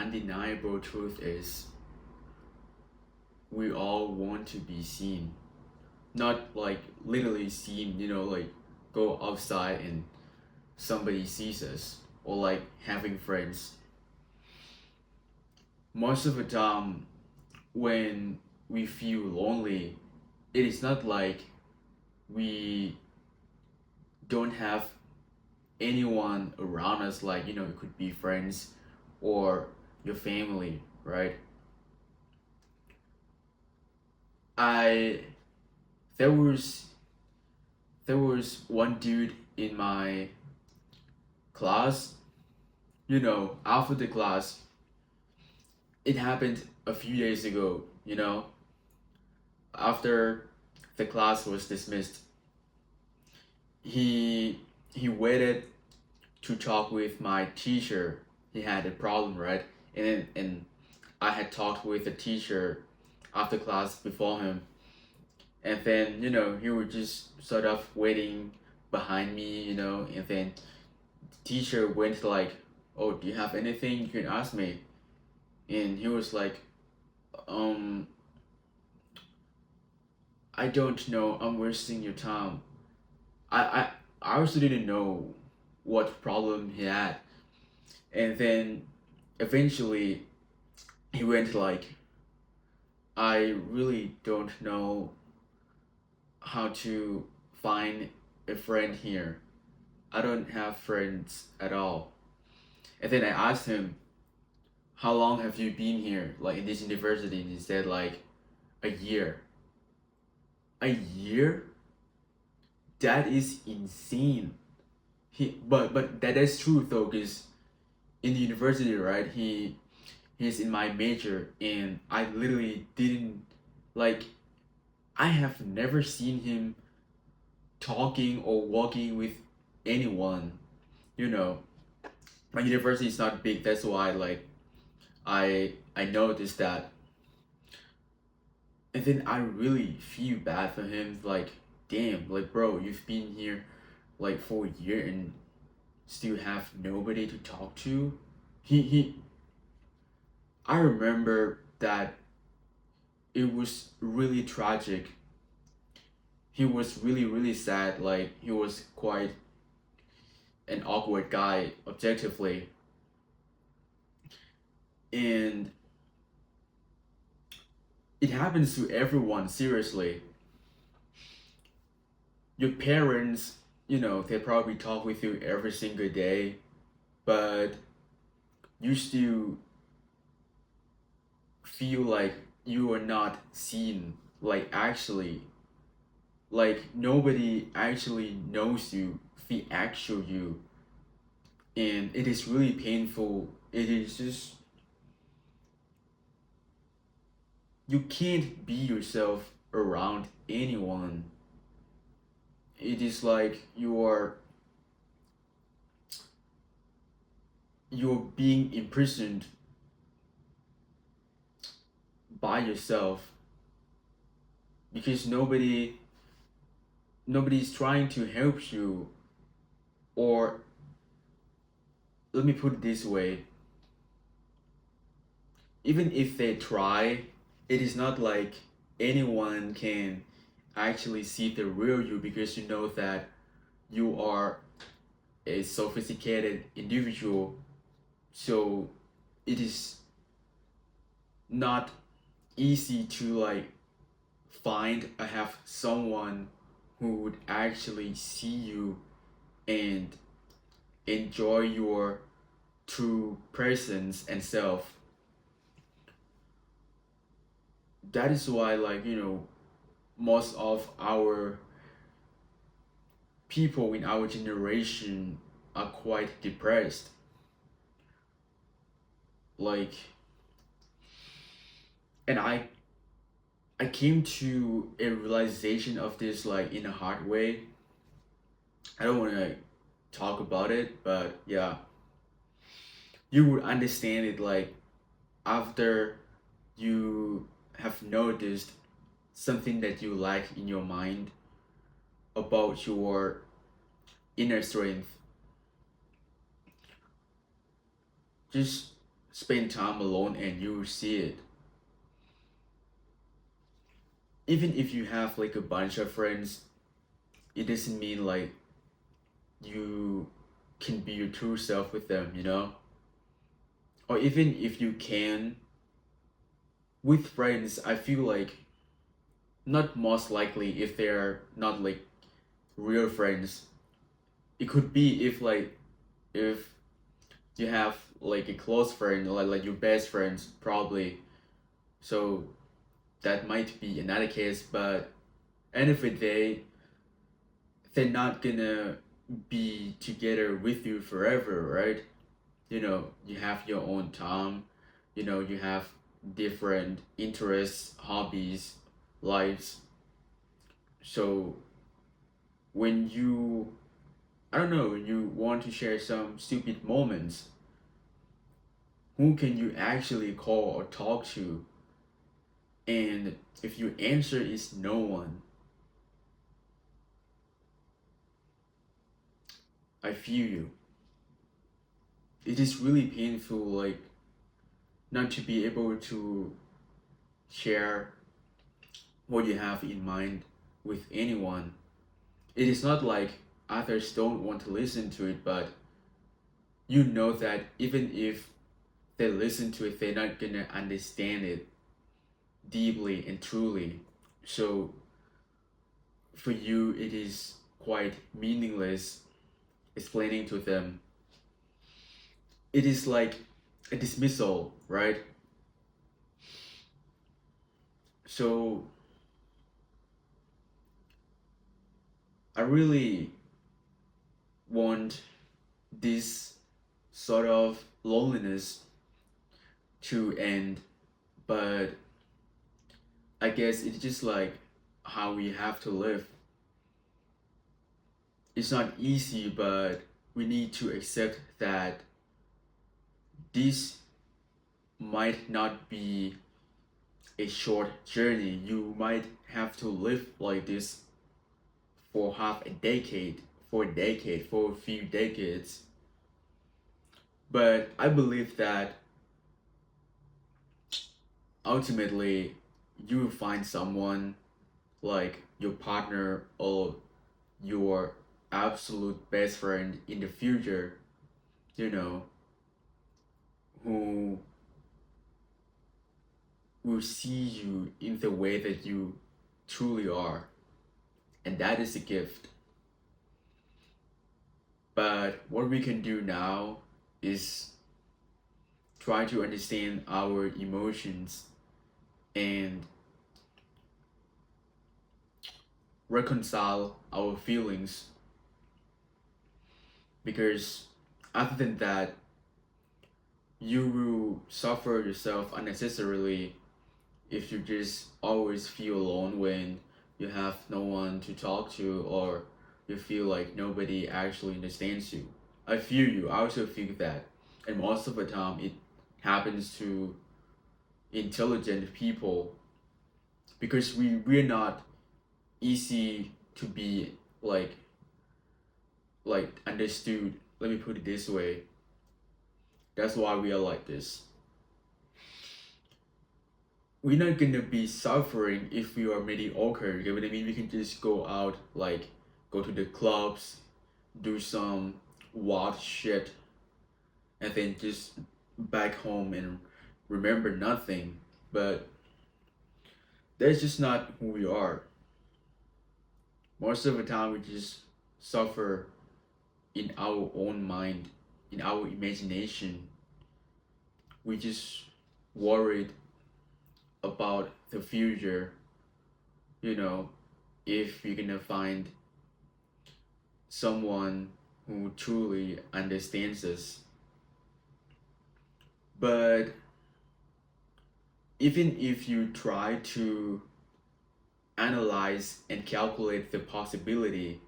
undeniable truth is we all want to be seen. Not like literally seen, like go outside and somebody sees us, or like having friends. Most of the time, when we feel lonely, it is not like we don't have anyone around us, like, it could be friends or your family, right? I there was one dude in my class, after the class, it happened a few days ago, after the class was dismissed. He waited to talk with my teacher. He had a problem, right? And I had talked with the teacher after class before him, and then he was just sort of waiting behind me, and then the teacher went like, "Oh, do you have anything you can ask me?" And he was like, um "I don't know, I'm wasting your time." I also didn't know what problem he had. And then eventually he went like, "I really don't know how to find a friend here. I don't have friends at all." And then I asked him, "How long have you been here, like in this university?" And he said like, "A year." A year? That is insane. But that is true though, because in the university, right? He's in my major, and I literally didn't like. I have never seen him talking or walking with anyone. You know, my university is not big. That's why like I noticed that, and then I really feel bad for him. Like, damn, like bro, you've been here like for a year and still have nobody to talk to. He I remember that it was really tragic. He was really really sad. Like he was quite an awkward guy objectively, and it happens to everyone. Seriously, your parents, they probably talk with you every single day, but you still feel like you are not seen. Like actually, like nobody actually knows you, the actual you, and it is really painful. It is just, you can't be yourself around anyone. It is like you're being imprisoned by yourself, because nobody's trying to help you. Or let me put it this way, even if they try, it is not like anyone can actually see the real you, because you know that you are a sophisticated individual. So it is not easy to like find or have someone who would actually see you and enjoy your true presence and self. That is why, like, most of our people in our generation are quite depressed. Like, and I came to a realization of this like in a hard way. I don't want to talk about it, but yeah, you would understand it like after you have noticed something that you lack in your mind about your inner strength. Just spend time alone and you will see it. Even if you have like a bunch of friends, it doesn't mean like you can be your true self with them, you know? Or even if you can, with friends, I feel like not most likely if they're not like real friends. It could be if you have like a close friend, like your best friends, probably. So that might be another case, but end of the day, they're not gonna be together with you forever, right? You know, you have your own time, you know, you have different interests, hobbies, lives. So when you, I don't know, you want to share some stupid moments, who can you actually call or talk to? And if your answer is no one, I feel you. It is really painful, like, not to be able to share what you have in mind with anyone. It is not like others don't want to listen to it, but you know that even if they listen to it, they're not gonna understand it deeply and truly. So for you, it is quite meaningless explaining to them. It is like a dismissal, right? So I really want this sort of loneliness to end, but I guess it's just like how we have to live. It's not easy, but we need to accept that this might not be a short journey. You might have to live like this for half a decade, for a decade, for a few decades. But I believe that ultimately you will find someone like your partner or your absolute best friend in the future, you know, who will see you in the way that you truly are. And that is a gift. But what we can do now is try to understand our emotions and reconcile our feelings, because other than that, you will suffer yourself unnecessarily if you just always feel alone when you have no one to talk to or you feel like nobody actually understands you. I feel you, I also feel that. And most of the time, it happens to intelligent people because we're not easy to be like understood. Let me put it this way. That's why we are like this. We're not gonna be suffering if we are mediocre. You get what I mean? We can just go out, like go to the clubs, do some wild shit, and then just back home and remember nothing. But that's just not who we are. Most of the time, we just suffer in our own mind, in our imagination. We just worried about the future, you know, if you're gonna find someone who truly understands us. But even if you try to analyze and calculate the possibility,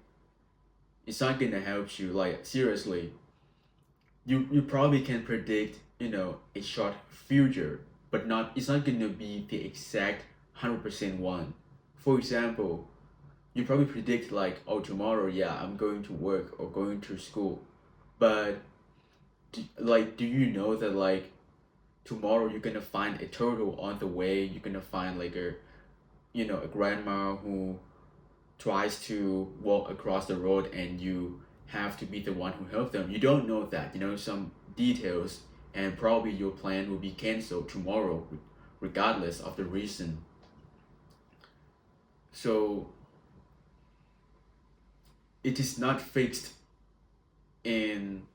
it's not gonna help you. Like seriously, you probably can predict, you know, a short future, but not it's not gonna be the exact 100% one. For example, you probably predict like, oh, tomorrow, yeah, I'm going to work or going to school, but do you know that like tomorrow you're gonna find a turtle on the way. You're gonna find like a grandma who tries to walk across the road, and you have to be the one who helped them. You don't know that, some details, and probably your plan will be canceled tomorrow, regardless of the reason. So it is not fixed, and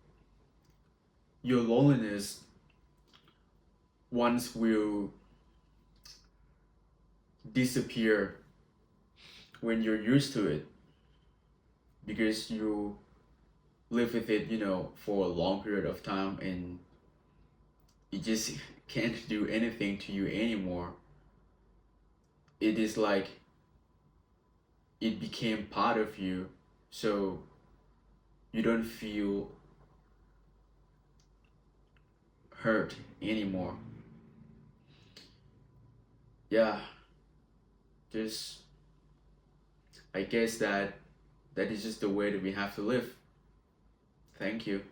your loneliness once will disappear when you're used to it, because you live with it, for a long period of time, and it just can't do anything to you anymore. It is like it became part of you, so you don't feel hurt anymore. Yeah, just I guess that is just the way that we have to live. Thank you.